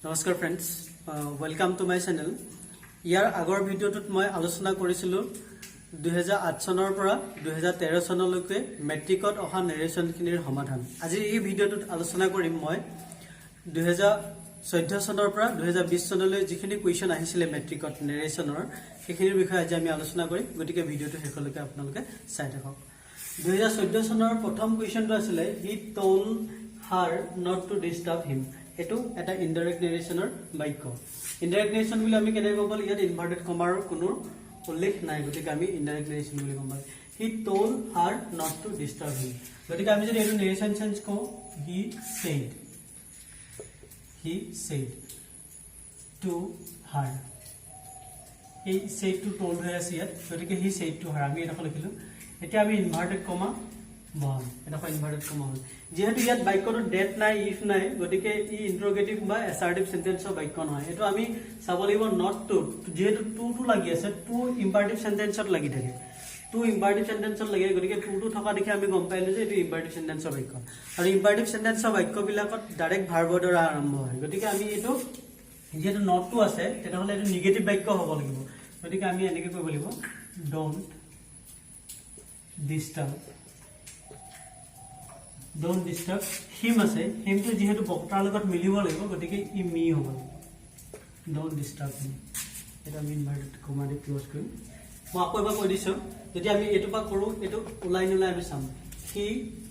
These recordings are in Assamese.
নমস্কাৰ friends, welcome to my channel. ইয়াৰ আগৰ ভিডিঅ'টোত মই আলোচনা কৰিছিলোঁ 2008 চনৰ পৰা 2013 চনলৈকে মেট্ৰিকত অহা নেৰেশ্যনখিনিৰ সমাধান। আজি এই ভিডিঅ'টোত আলোচনা কৰিম মই 2014 চনৰ পৰা 2020 চনলৈ যিখিনি কুৱেশ্যন আহিছিলে মেট্ৰিকত নেৰেশ্যনৰ, সেইখিনিৰ বিষয়ে আজি আমি আলোচনা কৰিম। গতিকে ভিডিঅ'টো শেষলৈকে আপোনালোকে চাই থাকক। 2014 চনৰ প্ৰথম কুৱেশ্যনটো আছিলে he told her not to disturb him. এটো এটা ইনডাইৰেক্ট নেৰেশ্যনৰ বাক্য। ইনডাইৰেক্ট নেৰেশ্যন বুলি আমি কেনেকৈ গম পালো? ইয়াত ইনভাৰ্টেড কমাৰ কোনো উল্লেখ নাই, গতিকে আমি ইনডাইৰেক্ট নেৰেশ্যন বুলি গম পালো। He told her not to disturb him. গতিকে আমি যদি এইটো নেৰেশ্যন চেঞ্জ কওঁ, হি said to her। এই said to told হৈ আছে ইয়াত, গতিকে হি said to her আমি এটা লিখিলো। এতিয়া আমি ইনভাৰ্টেড কমা বহাম, এটা ইনভাৰ্টেড কমা হ'ল। যেহেতু ইয়াত বাক্যটো ডেট নাই, ইফ নাই, গতিকে ই ইন্টাৰোগেটিভ বা এছাৰ্টিভ সেন্টেন্সৰ বাক্য নহয়। এইটো আমি চাব লাগিব নট টু, যেহেতু টু লাগি আছে, টু ইম্পাৰেটিভ সেন্টেন্সত লাগি থাকে, টু ইম্পাৰেটিভ সেন্টেন্সত লাগে, গতিকে টু থকা দেখি আমি গম পাইলো যে এইটো ইম্পাৰেটিভ সেন্টেন্সৰ বাক্য। আৰু ইম্পাৰেটিভ সেন্টেন্সৰ বাক্যবিলাকত ডাইৰেক্ট ভাৰ্বৰ দ্বাৰা আৰম্ভ হয়, গতিকে আমি এইটো যেহেতু নট টু আছে তেতিয়াহ'লে এইটো নিগেটিভ বাক্য হ'ব লাগিব। গতিকে আমি এনেকৈ কৰিব লাগিব, ডোন্ট ডিষ্টাৰ্ব হিম আছে, হিমটো যিহেতু বক্তাৰ লগত মিলিব লাগিব, গতিকে ই মি হ'ব লাগিব। ডোন্ট ডিষ্টাৰ্ব হিম, এটা আমি ইনভাৰ্টেড কমা দি ক্লোজ কৰিম। মই আকৌ এবাৰ কৈ দিছোঁ, যদি আমি এইটো পৰা কৰোঁ, এইটো ওলাই নোলাই আমি চাম। হি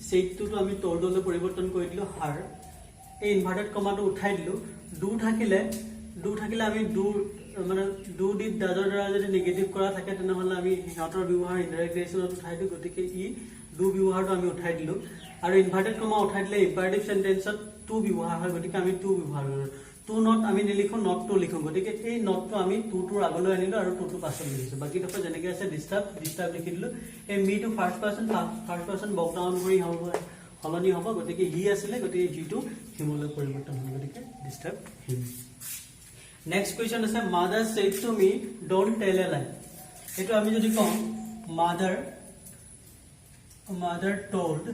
চেইডটোতো আমি টল্ডলৈ পৰিৱৰ্তন কৰি দিলোঁ, হাৰ এই ইনভাৰ্টেড কমাটো উঠাই দিলোঁ। ডু থাকিলে আমি ডু দি ডাজৰ দ্বাৰা যদি নিগেটিভ কৰা থাকে তেনেহ'লে আমি সিহঁতৰ ব্যৱহাৰ ইনডাইৰেক্ট নেৰেশ্যনত উঠাই দিওঁ, গতিকে ই ডু ব্যৱহাৰটো আমি উঠাই দিলোঁ। আৰু ইনভাৰ্টেড কমা উঠাই দিলে ইম্পাৰেটিভ সেন্টেন্সত টু ব্যৱহাৰ হয়, গতিকে আমি টু ব্যৱহাৰ কৰোঁ। টু নট আমি নিলিখোঁ, নট টু লিখোঁ, গতিকে এই নটটো আমি টুটোৰ আগলৈ আনিলোঁ আৰু টুটো পাছত লিখিছোঁ। বাকীডোখৰ যেনেকৈ আছে ডিষ্টাৰ্ব লিখি দিলোঁ। এই মিটো ফাৰ্ষ্ট পাৰ্চন বকডাউন কৰি সলনি হ'ব, গতিকে হি আছিলে, গতিকে হিটো হিমলৈ পৰিৱৰ্তন হ'ব, গতিকে ডিষ্টাৰ্ব হিম। নেক্সট কুৱেশ্যন আছে mother said to me don't tell a লাই। এইটো আমি যদি কওঁ মাদাৰ told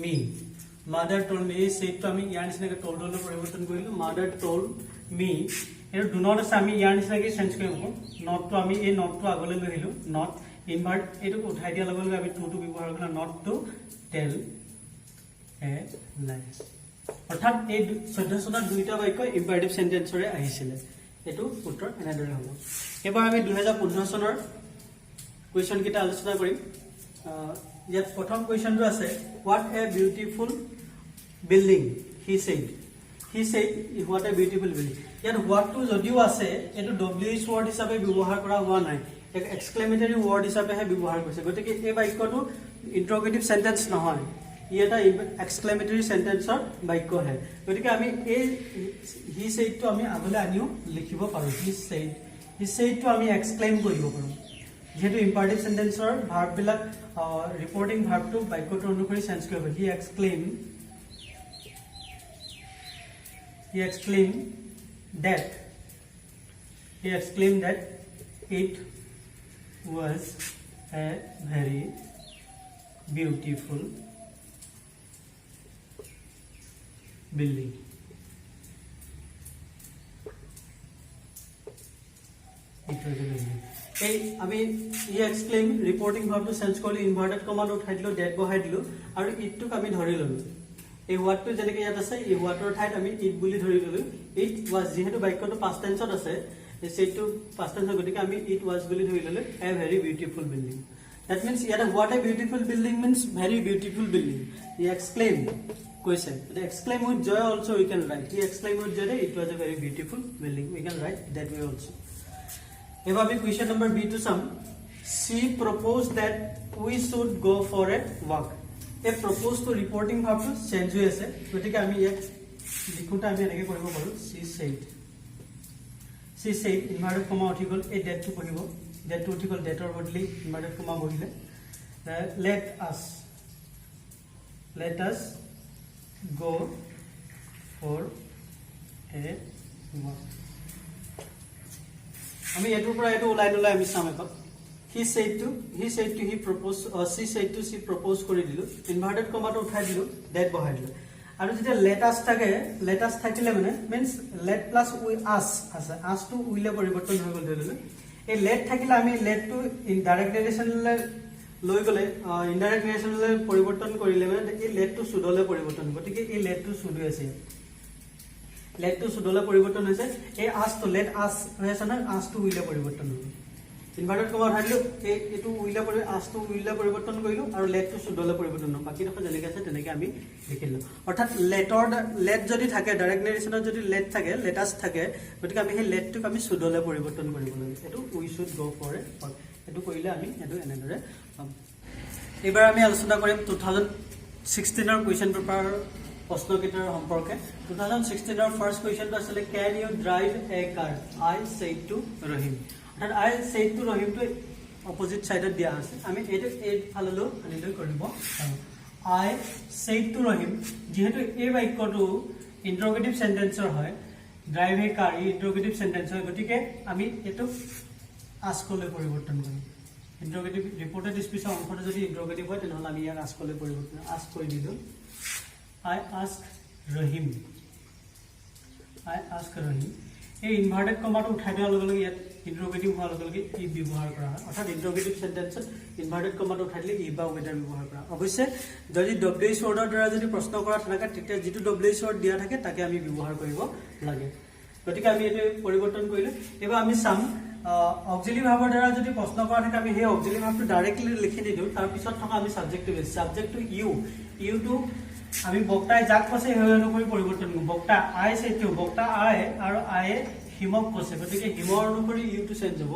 me, এই ছেডটো আমি ইয়াৰ নিচিনাকৈ টল্ডলৈ পৰিৱৰ্তন কৰিলোঁ। মাদাৰ told me, এইটো ডু নট আছে, আমি ইয়াৰ নিচিনাকৈ চেঞ্জ কৰিব। নটটো আমি এই নটটো আগলৈ লৈ আহিলোঁ, নট ইনভাৰ্ট এইটো উঠাই দিয়াৰ লগে লগে আমি টুটো ব্যৱহাৰ কৰিলোঁ, নট টু টেল এ লাই। অৰ্থাৎ এই 14 চনত দুইটা বাক্য ইম্পাৰেটিভ সেন্টেন্সৰে আহিছিলে। এইটো উত্তৰ এনেদৰে হ'ব। এবাৰ আমি 2015 চনৰ কুৱেশ্যনকেইটা আলোচনা কৰিম। ইয়াত প্ৰথম কুৱেশ্যনটো আছে what a beautiful building he said what a beautiful building. ইয়াত হোৱাটটো যদিও আছে, এইটো WH ৱৰ্ড হিচাপে ব্যৱহাৰ কৰা হোৱা নাই, এক এক্সক্লেমেটৰী ৱৰ্ড হিচাপেহে ব্যৱহাৰ কৰিছে, গতিকে এই বাক্যটো ইন্টাৰোগেটিভ সেন্টেন্স নহয়, ই এটা এক্সক্লেমেটৰী সেন্টেন্সৰ বাক্যহে। গতিকে আমি এই হি ছেইডটো আমি আগলৈ আনিও লিখিব পাৰোঁ। হি ছেইডটো আমি এক্সক্লেইম কৰিব পাৰোঁ, যিহেতু ইম্পাৰেটিভ সেন্টেন্সৰ ভাৰ্ববিলাক ৰিপৰ্টিং ভাৰ্বটো বাক্যটো অনুসৰি চেঞ্জ কৰিব। হি এক্সক্লেইম that it was a very beautiful building. এই আমি ই এক্সক্লেইম ৰিপৰ্টিং ভাৰ্বটো চেঞ্জ কৰিলোঁ, ইনভাৰ্টেড কমাটো উঠাই দিলোঁ, ডেট বহাই দিলোঁ, আৰু ইটটোক আমি ধৰি ল'লোঁ। এই ৱাৰ্ডটো যেনেকৈ ইয়াত আছে, এই ৱাৰ্ডৰ ঠাইত আমি ইট বুলি ধৰি ল'লোঁ। ইট ৱাজ, যিহেতু বাক্যটো পাষ্ট টেন্সত আছে, সেইটো পাষ্ট টেন্সত, গতিকে আমি ইট ৱাজ বুলি ধৰি ল'লোঁ a very beautiful building. That means ইয়াতে what a beautiful building means very beautiful building. ই এক্সক্লেইম কৈছে, exclaim with joy also' we can write. ই exclaim with joy it was a very beautiful building, we can write that way also'. এবাৰ আমি কুৱেশ্যন নম্বৰ বি টো চাম। She proposed that we should go for a walk. এই প্ৰপ'জটো ৰিপৰ্টিং ভাৰ্বটো চেঞ্জ হৈ আছে, গতিকে আমি ইয়াত লিখোঁতে আমি এনেকৈ কৰিব পাৰোঁ, she said ইনভাৰ্টেড কমা উঠি গ'ল, এই ডেটটো পঢ়িব, ডেটটো উঠি গ'ল, ডেটৰ বদলি ইনভাৰ্টেড কমা বহিলে। let us go for a walk। আমি এইটোৰ পৰা এইটো ওলাই নোলাই আমি চাম এপাক। He said to he proposed, she said to she proposed কৰি দিলোঁ, ইনভাৰ্টেড কমাটো উঠাই দিলোঁ, ডেট বহাই দিলোঁ। আৰু যেতিয়া লেটাছ থাকে লেটাছ থাকিলে মানে মিন্স লেট প্লাছ উই আছ আছে আছটো উইলে পৰিৱৰ্তন হৈ গ'ল ধৰিলে এই লেট থাকিলে আমি লেটটো ইনডাইৰেক্ট ৰিলেশ্যনলৈ লৈ গ'লে ইনডাইৰেক্ট ৰিলেশ্যনলৈ পৰিৱৰ্তন কৰিলে মানে এই লেটটো সুদলৈ পৰিৱৰ্তন হ'ব গতিকে এই লেটটো সুদ হৈ আছে লেটটো সুদলৈ পৰিৱৰ্তন হৈছে এই আছটো লেট আছ হৈ আছে নহয় আছটো উইলে পৰিৱৰ্তন হ'ব ইনভাৰ্টেড কমা উঠাইলো এইটো উইলে আছটো উইলে পৰিৱৰ্তন কৰিলো আৰু লেটটো সুদলৈ পৰিৱৰ্তন হ'ব বাকী দেখোন যেনেকৈ আছে তেনেকৈ আমি লিখিলো অৰ্থাৎ লেট যদি থাকে ডাইৰেক্ট নেৰেশ্যনত যদি লেট থাকে লেটাছ থাকে গতিকে আমি সেই লেটটোক আমি সুদলৈ পৰিৱৰ্তন কৰিব লাগে এইটো উই শুড গ ফৰ এ এইটো কৰিলে আমি এইটো এনেদৰে পাম এইবাৰ আমি আলোচনা কৰিম 2016 কুৱেশ্যন পেপাৰ প্ৰশ্নকেইটাৰ সম্পৰ্কে 2016 ফাৰ্ষ্ট কুৱেশ্যনটো আছিলে can you drive a car I said to Rahim অৰ্থাৎ আই ছেড টু ৰহিমটো অপজিট ছাইডত দিয়া আছে আমি এইটো এইফাললৈ আনিলৈ কৰিব পাৰোঁ আই ছেড টু ৰহিম যিহেতু এই বাক্যটো ইণ্টাৰগেটিভ চেণ্টেন্সৰ হয় drive a car E interrogative sentence হয় গতিকে আমি এইটো আস্কলৈ পৰিৱৰ্তন কৰিম ইণ্টাৰগেটিভ ৰিপৰ্টেড স্পীচৰ অংশটো যদি ইণ্টাৰগেটিভ হয় তেনেহ'লে আমি ইয়াক আস্কলৈ পৰিৱৰ্তন আস্ক কৰি দিলোঁ I ask Rahim. I ask Rahim. এই ইনভাৰ্টেড কমাটো উঠাই দিয়াৰ লগে লগে ইয়াত ইণ্টাৰগেটিভ হোৱাৰ লগে লগে ই ব্যৱহাৰ কৰা হয় অৰ্থাৎ ইণ্টাৰগেটিভ চেণ্টেন্সত ইনভাৰ্টেড কমাটো উঠাই দিলে ই বা ৱেডাৰ ব্যৱহাৰ কৰা অৱশ্যে যদি ডব্লিউএইচ ৱৰ্ডৰ দ্বাৰা যদি প্ৰশ্ন কৰা থাকে তেতিয়া যিটো ডব্লিউএইচ ৱৰ্ড দিয়া থাকে তাকে আমি ব্যৱহাৰ কৰিব লাগে গতিকে আমি এইটো পৰিৱৰ্তন কৰিলোঁ এইবাৰ আমি চাম অক্সিলাৰী ভাৰ্বৰ দ্বাৰা যদি প্ৰশ্ন কৰা থাকে আমি সেই অক্সিলাৰী ভাৰ্বটো ডাইৰেক্টলি লিখি নিদিওঁ তাৰপিছত থকা আমি ছাবজেক্টটো বেছি ছাবজেক্টটো ইউটো আমি বক্তাই যাক কৈছে সেই অনুসৰি পৰিৱৰ্তন কৰোঁ বক্তা আই সেইটো বক্তা আই আৰু আয়ে হিমক কৈছে গতিকে হিমৰ অনুসৰি ইউটো চেঞ্জ হ'ব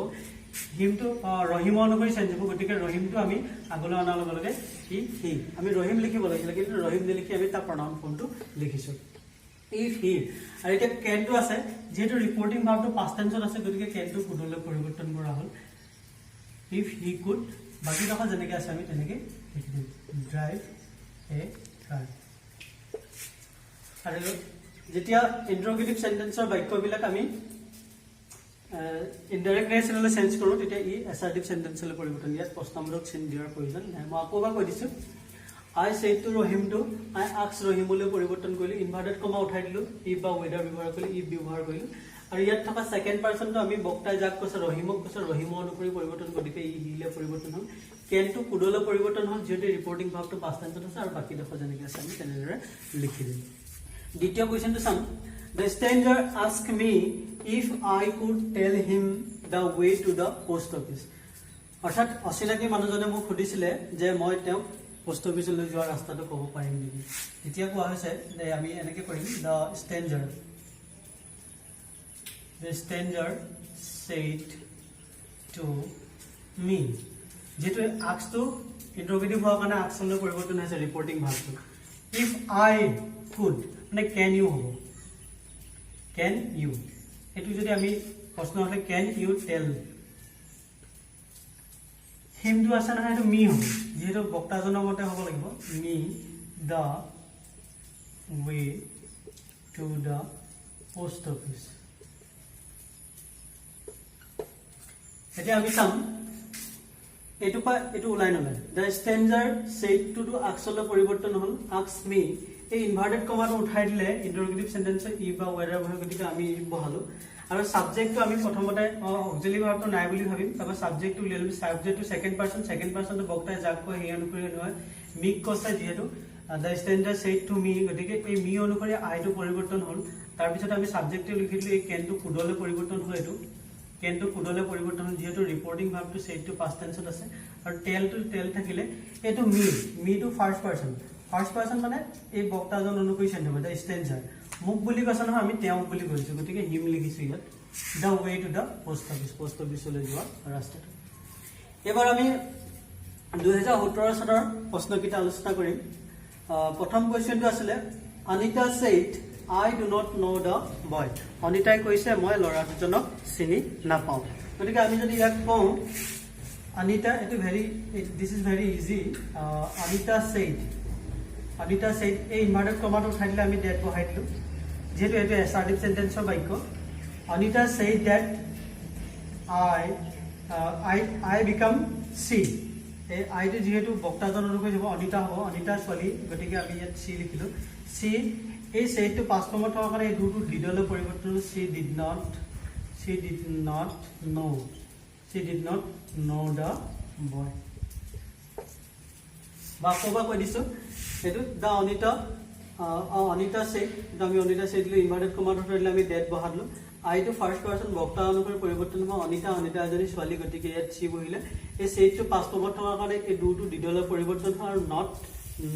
হিমটো ৰহিমৰ অনুসৰি চেঞ্জ হ'ব গতিকে ৰহিমটো আমি আগলৈ অনাৰ লগে লগে হি আমি ৰহিম লিখিব লাগিছিলে কিন্তু ৰহিম নিলিখি আমি তাৰ প্ৰনাউন ফৰ্মটো লিখিছোঁ ইফ হি আৰু এতিয়া কেনটো আছে যিহেতু ৰিপৰ্টিং ভাৰ্বটো পাষ্ট টেন্সত আছে গতিকে কেনটো কুডলৈ পৰিৱৰ্তন কৰা হ'ল ইফ হি কুড বাকী ডোখৰ যেনেকৈ আছে আমি তেনেকৈ লিখি দিম ড্ৰাইভ এ কাৰ আৰু যেতিয়া ইণ্টাৰগেটিভ চেণ্টেন্সৰ বাক্যবিলাক আমি ইনডাইৰেক্ট নেৰেশ্যনলৈ চেঞ্জ কৰোঁ তেতিয়া ই এছাৰ্টিভ চেণ্টেন্সলৈ পৰিৱৰ্তন ইয়াত প্ৰশ্নবোৰক চিন দিয়াৰ প্ৰয়োজন নাই মই আকৌ এবাৰ কৈ দিছোঁ আই ছেড টু ৰহিমটো আই আস্ক ৰহিমলৈ পৰিৱৰ্তন কৰিলোঁ ইনভাৰ্টেড কমা উঠাই দিলোঁ ই বা ৱেডাৰ ব্যৱহাৰ কৰিলোঁ ই ব্যৱহাৰ কৰিলোঁ আৰু ইয়াত থকা ছেকেণ্ড পাৰ্চনটো আমি বক্তাই যাক কৈছে ৰহিমক কৈছে ৰহিমৰ অনুসৰি পৰিৱৰ্তন গতিকে ই হিলে পৰিৱৰ্তন হ'ল কেনটো কুডলৈ পৰিৱৰ্তন হ'ল যিহেতু ৰিপৰ্টিং ভাৰ্বটো পাষ্ট টেন্সত আছে আৰু বাকী ডোখৰ যেনেকৈ আছে আমি তেনেদৰে লিখি দিম দ্বিতীয় কুৱেশ্যনটো some the stranger ask me if I could tell him the way to the post office অৰ্থাৎ অচিনাকি মানুহজনে মোক সুধিছিলে যে মই তেওঁক পোষ্ট অফিচলৈ যোৱাৰ ৰাস্তাটো ক'ব পাৰিম নেকি এতিয়া কোৱা হৈছে যে আমি এনেকৈ কৰিম দ্য ষ্ট্ৰেঞ্জাৰ ছেড টু মি যিহেতু আস্কটো ইণ্টাৰগেটিভ হোৱাৰ কাৰণে আস্কলৈ পৰিৱৰ্তন হৈছে ৰিপৰ্টিং ভাৰ্বটো ইফ আই কুড মানে কেন ইউ হ'ব কেন ইউ এইটো যদি আমি প্ৰশ্ন হ'লে কেন ইউ টেল হিমটো আছে নহয় এইটো মি হ'ব যিহেতু বক্তাজনৰ মতে হ'ব লাগিব me the way to the post office এতিয়া আমি চাম এইটো পৰা এইটো ওলাই নলয় দ্য ষ্ট্ৰেঞ্জাৰ ছেড টুটো আস্কলৈ পৰিৱৰ্তন হ'ল আস্ক মি এই ইনভাৰ্টেড কমাটো উঠাই দিলে ইণ্টাৰগেটিভ চেণ্টেন্সৰ ই বা ৱেডাৰ হয় গতিকে আমি বহালোঁ আৰু ছাবজেক্টটো আমি প্ৰথমতে অক্সিলাৰী ভাৰ্বটো নাই বুলি ভাবিম তাৰপৰা ছাবজেক্টটো উলিয়াই ল'ম ছাবজেক্টটো ছেকেণ্ড পাৰ্চনটো বক্তাই যাক কয় সেই অনুসৰি নহয় মিক কৈছে যিহেতু দ্য ষ্ট্ৰেঞ্জাৰ ছেড টু মি গতিকে এই মি অনুসৰি আইটো পৰিৱৰ্তন হ'ল তাৰপিছত আমি ছাবজেক্টটো লিখি দিলোঁ এই কেনটো কুডলৈ পৰিৱৰ্তন হ'ল এইটো কেনটো কুডলৈ পৰিৱৰ্তন হ'ল যিহেতু ৰিপৰ্টিং ভাৰ্বটো ছেডটো পাষ্ট টেন্সত আছে আৰু টেল থাকিলে এইটো মিটো ফাৰ্ষ্ট পাৰ্চন মানে এই বক্তাজন অনুসৰি চেঞ্জ হ'ব দ্য ষ্ট্ৰেঞ্জাৰ মোক বুলি কৈছে নহয় আমি তেওঁক বুলি কৈছোঁ গতিকে হিম লিখিছোঁ ইয়াত the way to the post অফিচলৈ যোৱা ৰাস্তাটো এইবাৰ আমি 2017 চনৰ প্ৰশ্নকেইটা আলোচনা কৰিম প্ৰথম কুৱেশ্যনটো আছিলে Anita said I do not know' the boy অনিতাই কৈছে মই ল'ৰা দুজনক চিনি নাপাওঁ গতিকে আমি যদি ইয়াক কওঁ অনিতা এইটো this is very easy Anita said এই ইনভাৰ্টেড কমাটো উঠাই দিলে আমি ডেট বহাই দিলোঁ যিহেতু এইটো এছাৰ্টিভ চেণ্টেন্সৰ বাক্য অনিতা ছেড ডেট আই বিকাম চি এই আইটো যিহেতু বক্তাজন অনুসৰি হ'ব অনিতা হ'ব অনিতা ছোৱালী গতিকে আমি ইয়াত চি লিখিলোঁ she এই said to past form থকাৰ কাৰণে এই দুটো ডিডলৈ পৰিৱৰ্তন হ'ল she did not know the boy বা কবা কৈ দিছো এটো দা অনিতা said আমি অনিতা said লো ইনভার্টেড কমা ধৰিলে আমি that বহালো I to first person বক্তা অনুসৰি পৰিৱৰ্তন হ'ব অনিতা এজনী ছোৱালী গতিকে ইয়াত সি বহিলে এই said to past form থকাৰ কাৰণে এই দুটো ডিডলৈ পৰিৱৰ্তন হ'ল আৰু not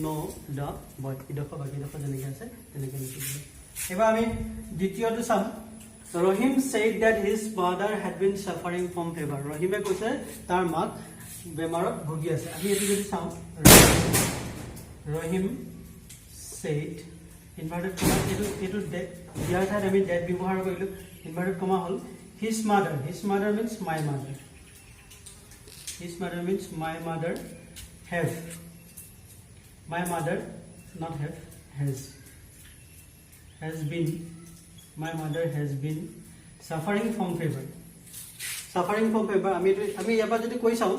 know the boy ইডখ বাকি ইডখ যেনেকৈ আছে তেনেকৈ লিখিলো এবাৰ আমি দ্বিতীয়টো চাম Rahim said that his father had been suffering from fever. Rahime কৈছে তাৰ মাক বেমাৰত ভুগি আছে আমি এটো যদি চাও Rahim said inverted comma এটো দিয়াৰ ঠাইত আমি that ব্যৱহাৰ কৰিলো inverted comma hall his mother means my mother my mother have my mother not have has been my mother has been suffering from fever আমি ইয়াৰ পৰা যদি কৈ চাও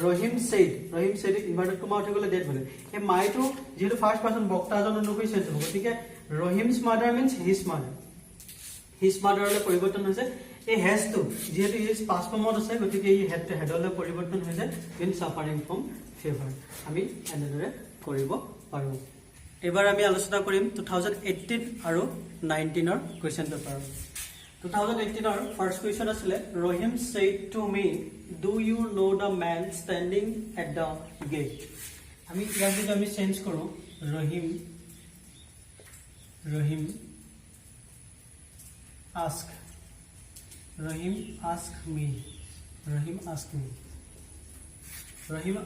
Rahim said inverted comma উঠি গলে that বলে এই my to যেটো ফার্স্ট পারসন বক্তাজন অনুসৰি চেঞ্জ হ'ব গতিকে Rahim's mother means his mother লৈ পৰিৱৰ্তন হৈছে এই has to যেটো is past form আছে গতিকে এই had to লৈ পৰিৱৰ্তন হৈছে been suffering from fever আমি এনেদৰে কৰিব পাৰো এবাৰ আমি আলোচনা কৰিম 2018 আৰু 19 ৰ কোৱেশ্চন পেপাৰ 2018 ৰ ফাৰ্স্ট কোৱেশ্চন আছিল Rahim said to me do you know the man standing at the gate আমি ইয়াক যদি আমি চেঞ্জ কৰো Rahim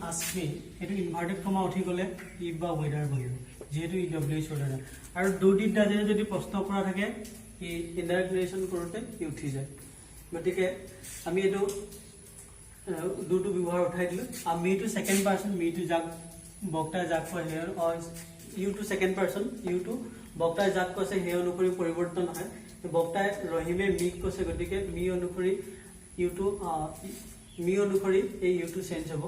ask me এটো ইনভার্টেড কমা উঠি গলে if বা whether বহিব যেহেতু EWH order আৰু দুদিত দাজে যদি প্ৰশ্ন কৰা থাকে এই ইনডাইৰেক্ট ৰিলেশন কৰোতে উঠি যায় গতিকে আমি এটো দুটো ব্যৱহাৰ উঠাই দিলো আমি to second person me to যাক বক্তা যাক কয় হেৰ অ you to second person you to বক্তা যাক কৈছে হে অনুসৰি পৰিৱৰ্তন হয় বক্তা ৰহিমে মিক কৈছে গতিকে মি অনুসৰি ইউ টু এই ইউ টু চেঞ্জ হ'ব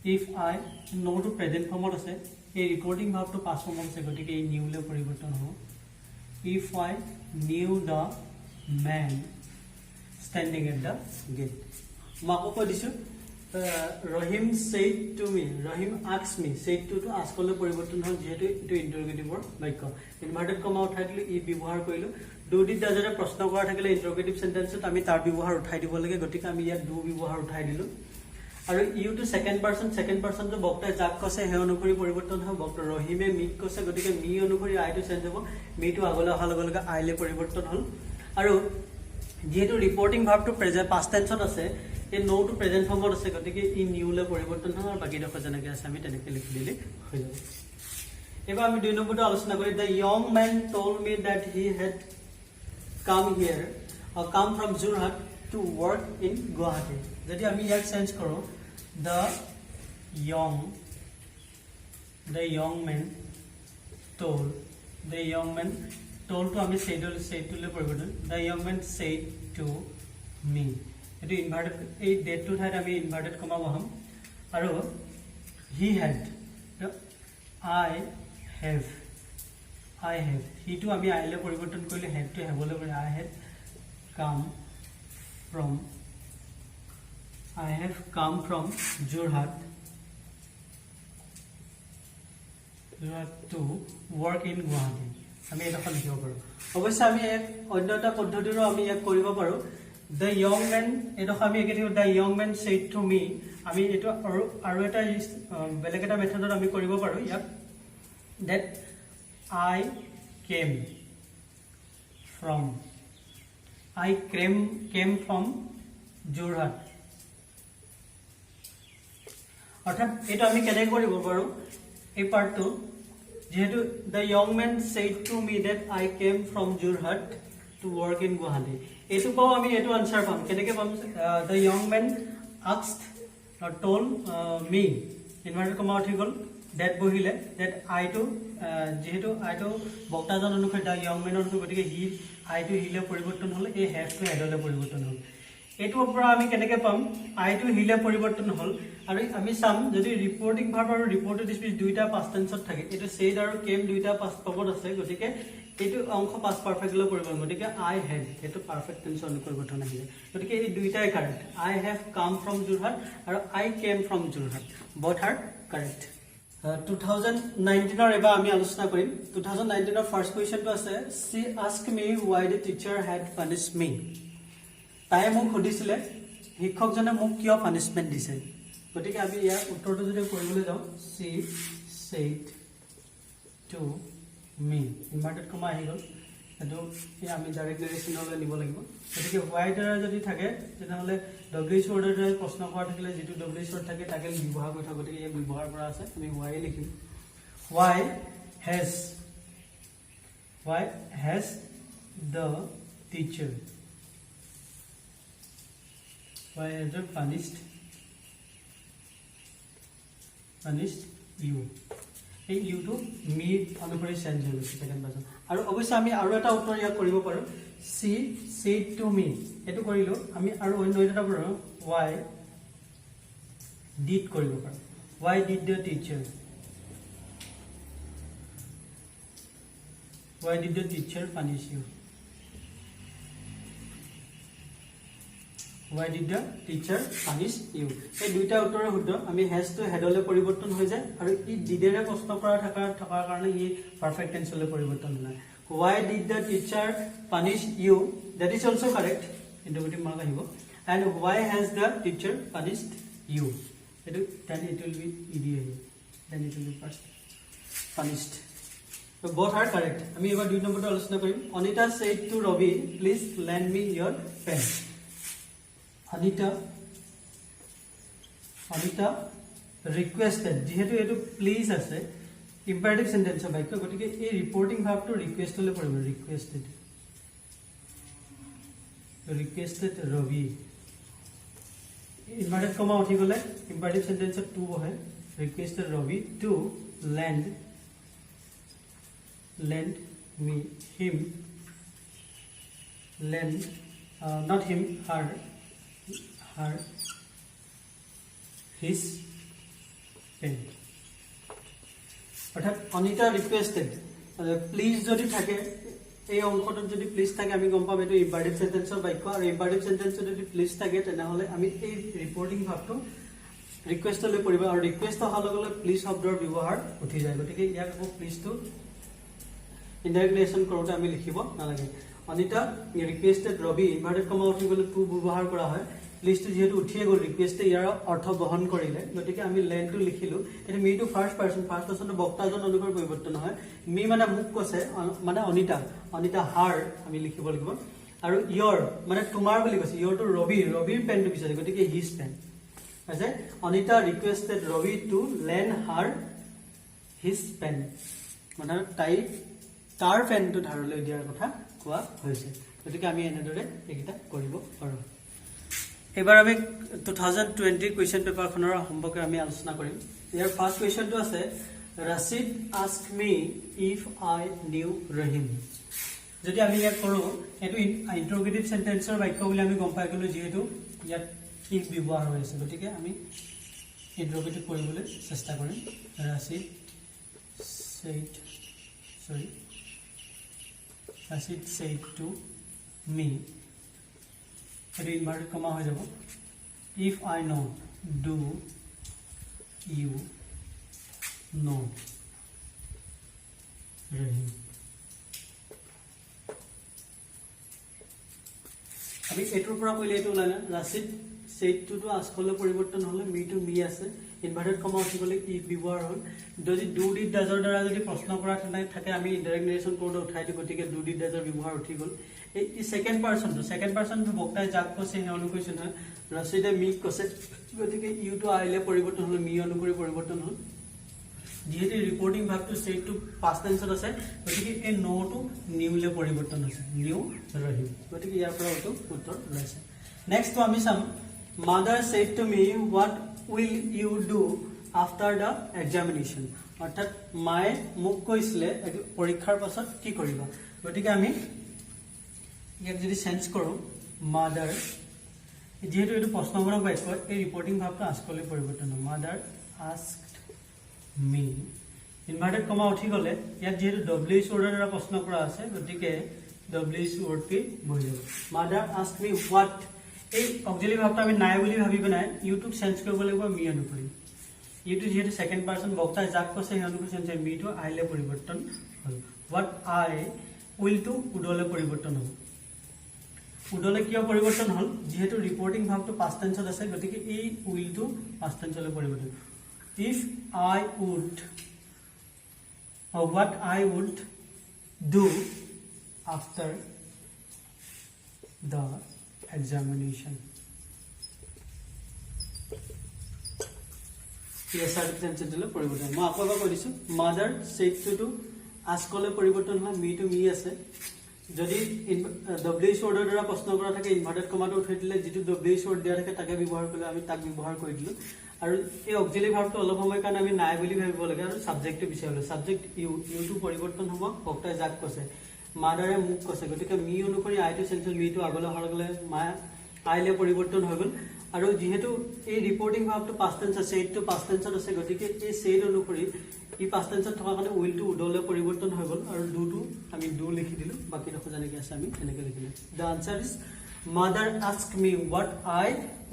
if I know to present form আছে এই ৰিপৰ্টিং ভাব to past form আছে গতিকে এই নিউ লৈ পৰিৱৰ্তন হ'ব if I knew the man standing at the gate মাকো কৈ দিছো Rahim said to me Rahim asked me said to ask লৈ পৰিৱৰ্তন হ'ল যেহেতু এটো ইন্টাৰোগেটিভৰ বাক্য ইনভাৰ্টেড কমা উঠাই দিলো ই ব্যৱহাৰ কৰিলো দুদিত দাজৰে প্ৰশ্ন কৰা থাকিলে ইন্টাৰোগেটিভ সেন্টেন্সত আমি তাৰ ব্যৱহাৰ উঠাই দিব লাগে গতিকে আমি ইয়াত দু ব্যৱহাৰ উঠাই দিলো আৰু ইউ টু সেকেন্ড পাৰসন তো বক্তা যাক কৈছে হে অনুসৰি পৰিৱৰ্তন হ'ব বক্তা ৰহিমে মিক কৈছে গতিকে মি অনুসৰি আই টু চেঞ্জ হ'ব মি টু আগলৈ অহা লগে লগে আই লে পৰিৱৰ্তন হ'ল আৰু যেহেতু ৰিপৰ্টিং ভাব টু প্ৰেজেন্ট পাস্ট টেন্সত আছে এই নো টু প্ৰেজেন্ট ফৰ্মত আছে গতিকে ই নিউ লে পৰিৱৰ্তন হ'ল আৰু বাকি দেখো যেনেকৈ আছে আমি তেনেকৈ লিখি দিলে হৈ যাব এবাৰ আমি দুই নম্বৰটো আলোচনা কৰি the young man told me that he had come from Jorhat to work in Guwahati যদি আমি ইয়াক চেঞ্জ কৰো the young man told to আমি said to le পৰিৱৰ্তন the young man said to me এটো ইনভাৰ্টেড এই ডেট টু ঠাইত আমি ইনভাৰ্টেড কমা বহাম আৰু he had I have he to আমি I le পৰিৱৰ্তন কৰিলে had to have লৈ I had come from Jorhat to work in Guwahati আমি এটা লিখিব পাৰো অৱশ্যে আমি এক অন্যটা পদ্ধতিৰো আমি এক কৰিব পাৰো the young man এটা আমি একে the young man said to me আমি এটো আৰু এটা বেলেগ এটা মেথডত আমি কৰিব পাৰো ইয়াক that I came from Jorhat অৰ্থাৎ এটা আমি কেনেকৈ কৰিব পাৰো এই পাৰ্টটো যেহেতু the young man said to me that I came from Jorhat to work in Guwahati এটো পাও আমি এটো আনসার পাম কেনেকৈ পাম the young man asked or told me inverted comma উঠি গল that বহিলে that I to যেহেতু I to বক্তাজন অনুসৰি the young man অনুসৰি গতিকে he I to he লে পৰিৱৰ্তন হলে এই have to had লে পৰিৱৰ্তন হল এটোৰ পৰা আমি কেনেকৈ পাম আইটো হিলে পৰিৱৰ্তন হ'ল আৰু আমি চাম যদি ৰিপৰ্টিং ভাৰ্ব আৰু ৰিপৰ্টেড স্পিচ দুইটা পাষ্ট টেন্সত থাকে এটো সেড আৰু কেম দুইটা পাষ্ট পগত আছে গতিকে এটো অংশ পাষ্ট পাৰফেক্টলৈ পৰিৱৰ্তন গতিকে আই হেড এটো পাৰফেক্ট টেন্সৰ অনুপৰিৱৰ্তন আহিলে গতিকে এই দুইটাই কাৰেক্ট আই হেভ কাম ফ্ৰম যোৰহাট আৰু I came from Jorhat both are correct 2019 এবাৰ আমি আলোচনা কৰিম 2019 ফাৰ্স্ট কোৱেশ্চনটো আছে she asked me why the teacher had punished me তাই মোক সুধিছিলে শিক্ষকজনে মোক কিয় পানিশমেন্ট দিছে গতিকে আমি ইয়াৰ উত্তৰটো যদি কৰিবলৈ যাওঁ she said to me inverted comma আহি গ'ল এটো আমি ডাইৰেক্ট নেৰেশনলৈ নিব লাগিব গতিকে why দ্বাৰা যদি থাকে তেনেহলে WH ৱৰ্ডৰ প্ৰশ্ন কৰা থাকিলে যেটো WH ৱৰ্ড থাকে তাকে ব্যৱহাৰ কৰি থাকো গতিকে এই ব্যৱহাৰ কৰা আছে আমি why লিখিম why has the teacher why has the punished you এই ইউ টু মি অনুসৰি চেঞ্জ হৈ গৈছে সেকেন্ড পাৰ্সন আৰু অৱশ্যে আমি আৰু এটা উত্তৰ ইয়াক কৰিব পাৰো she said to me এটো কৰিলো আমি আৰু অন্য এটা পাৰো why did কৰিব পাৰো why did the teacher punish you why did the teacher punish you এই দুইটা উত্তৰৰ শুদ্ধ আমি has to had লৈ পৰিৱৰ্তন হৈ যায় আৰু ই ডিডেৰে প্ৰশ্ন কৰা থকাৰ কাৰণে ই পাৰফেক্ট টেন্সলৈ পৰিৱৰ্তন হয় why did the teacher punish you that is also correct interpretive mark আহিব and why has the teacher punished you এটো then it will be ed then it will be punished so both are correct আমি এবাৰ দুই নম্বৰটো আলোচনা কৰিম Anita said to Ravi please lend me your pen Anita requested যেহেতু এটো প্লিজ আছে ইম্পাৰেটিভ সেন্টেন্সৰ বাক্য গতিকে এই ৰিপৰ্টিং ভাৰ্বটো ৰিকুৱেষ্টলৈ পৰিব ৰিকুৱেষ্টেড ৰবি ইনভাৰ্টেড কমা উঠি গলে ইম্পাৰেটিভ সেন্টেন্সত টু বহে requested Ravi to lend me him lend not him her his pen অর্থাৎ অনিতা রিকোয়েস্টেড প্লিজ যদি থাকে এই অংশটো যদি প্লিজ থাকে আমি গম পাম এটো ইম্পাৰেটিভ সেন্টেন্সৰ বাক্য আৰু ইম্পাৰেটিভ সেন্টেন্সত যদি প্লিজ থাকে তেনেহলে আমি এই ৰিপৰ্টিং ভাৰ্বটো ৰিকুৱেষ্টলৈ পৰিব আৰু ৰিকুৱেষ্ট অহাৰ লগে লগে প্লিজ শব্দৰ ব্যৱহাৰ উঠি যায় গতিকে ইয়াক আকৌ প্লিজটো ইনডাইৰেক্ট কৰোঁতে আমি লিখিব নালাগে Anita requested Ravi inverted comma উঠি গলে টু ব্যৱহাৰ কৰা হয় প্লিজটো যেহেতু উঠিয়ে গ'ল ৰিকুৱেষ্টে ইয়াৰ অৰ্থ বহন কৰিলে গতিকে আমি লেণ্ডটো লিখিলো এটা মি টু ফাৰ্স্ট পাৰ্সনটো বক্তাজন অনুসৰি পৰিৱৰ্তন হয় মি মানে মোক কৈছে মানে অনিতা হাৰ আমি লিখিব লাগিব আৰু ইয়ৰ মানে তোমাৰ বুলি কৈছে ইয়ৰ টু ৰবিৰ পেনটো বিচাৰে গতিকে হিজ পেন আছে Anita requested Ravi to lend her his pen মানে তাৰ পেনটো ধাৰলৈ দিয়াৰ কথা কোৱা হৈছে গতিকে আমি এনেদৰে এইকেইটা কৰিব পাৰোঁ এবাৰ আমি 2020 কোৱেশ্চন পেপাৰখনৰ সম্পৰ্কে আমি আলোচনা কৰিম ইয়াৰ ফাৰ্স্ট কোৱেশ্চনটো আছে Rashid asked me if I knew Rahim যদি আমি ইয়াক কৰো এটো ইন্টাৰোগেটিভ সেন্টেন্সৰ বাক্য বুলি আমি গম পাই গলো যেহেতু ইয়াত if ব্যৱহাৰ হৈ আছে গতিকে আমি ইন্টাৰোগেটিভ কৰিবলৈ চেষ্টা কৰিম Rashid said to me এটো ইনভাৰ্টেড কমা হৈ যাব if I know do you know Rahim আমি এটোৰ পৰা কইলে এটো লাইনা Rashid said to আসকলে পৰিৱৰ্তন হলে মি টু মি আছে ইনভাৰ্টেড কমা উঠি গলে if ব্যৱহাৰ হ'ল যদি ডু ডিড ডাজৰ দ্বাৰা যদি প্ৰশ্ন কৰা থাকে আমি ইনডাইৰেক্ট নেৰেশন কৰোতে উঠাই দিও গতিকে ডু ডিড ডাজৰ ব্যৱহাৰ উঠি গল এই সেকেন্ড পাৰ্সনটো বক্তাই যাক কৈছে হে অনুকৈছে নহয় Rashide মি কৈছে গতিকে ইউ টু আইলে পৰিৱৰ্তন হল মি অনুকৰি পৰিৱৰ্তন হল যেহেতু ৰিপৰ্টিং ভাৰ্বটো সেড টু পাষ্ট টেন্সত আছে গতিকে এই নো টু নিউলে পৰিৱৰ্তন হৈছে নিউ ৰহিম গতিকে ইয়াৰ পৰা উত্তৰ ওলাইছে নেক্সট তো আমি চাম mother said to me what will you do after the examination অর্থাৎ মায়ে মোক কৈছিলে পৰীক্ষাৰ পাছত কি কৰিবা গতিকে আমি ইয়াক যদি চেঞ্জ কৰো মাদাৰ যেহেতু এইটো প্ৰশ্নবোৰক বাক্য এই ৰিপৰ্টিং ভাৱটো আস্কলৈ পৰিৱৰ্তন হ'ব মাদাৰ আস্কড মি ইনভাৰ্টেড কমা উঠি গ'লে ইয়াত যেহেতু WH ৱৰ্ডৰ দ্বাৰা প্ৰশ্ন কৰা আছে গতিকে WH ৱৰ্ডটি বহি যাব মাদাৰ আস্কড মি হোৱাট এই অক্সিলাৰি ভাৱটো আমি নাই বুলি ভাবি পেলাই ইউটিউব চেঞ্জ কৰিব লাগিব মি অনুসৰি ইউটো যেহেতু সেকেন্ড পাৰ্সন বক্তাই যাক কৈছে সেই অনুসৰি চেঞ্জ হয় মিটো আইলে পৰিৱৰ্তন হ'ল what I will two Woodley পৰিৱৰ্তন হ'ল উডলে কিয় পৰিৱৰ্তন হ'ল যেহেতু ৰিপৰ্টিং ভাৱটো পাষ্ট টেন্সত আছে গতিকে এই উইল টু পাষ্ট টেন্সলৈ পৰিৱৰ্তন if I would or what I would do after the examination টেন্সলৈ পৰিৱৰ্তন মই আকৌ এবাৰ কৈ দিছোঁ মাদাৰ ছেড টু আস্কলৈ পৰিৱৰ্তন হয় মি টু মি আছে যদি WH ৱৰ্ডৰ দ্বাৰা প্ৰশ্ন কৰা থাকে ইনভাৰ্টেড কমাটো উঠাই দিলে যিটো WH ৱৰ্ড দিয়া থাকে তাকে ব্যৱহাৰ কৰিলে আমি তাক ব্যৱহাৰ কৰি দিলোঁ আৰু এই অক্সিলাৰি ভাৱটো অলপ সময় কাৰণে আমি নাই বুলি ভাবিব লাগে আৰু সাবজেক্টটো বিচাৰিব সাবজেক্ট ইউটো পৰিৱৰ্তন হ'ব বক্তাই যাক কৈছে মাদাৰে মোক কৈছে গতিকে মি অনুসৰি আইটো চেঞ্জ হ'ল মিটো আগলৈ অহাৰ লগে মা আইলে পৰিৱৰ্তন হৈ গ'ল আৰু যেহেতু এই ৰিপৰ্টিং ভাৱটো পাষ্ট টেন্স আছে এইটো পাষ্ট টেন্সত আছে গতিকে এই ছেড অনুসৰি ই পাষ্ট টেন্সত থকা কাৰণে উইল টু উডলে পৰিৱৰ্তন হৈ গ'ল আৰু ডুটো আমি ডু লিখি দিলোঁ বাকী ডোখৰ যেনেকৈ আছে আমি তেনেকৈ লিখিলোঁ the answer is mother ask me what I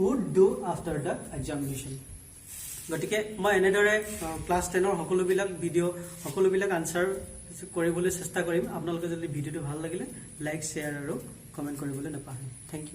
would do after the examination গতিকে মই এনেদৰে ক্লাছ 10ৰ সকলোবিলাক ভিডিঅ' সকলোবিলাক আনচাৰ কৰিবলৈ চেষ্টা কৰিম আপোনালোকে যদি ভিডিঅ'টো ভাল লাগিলে লাইক শ্বেয়াৰ আৰু কমেণ্ট কৰিবলৈ নাপাহৰিব থেংক ইউ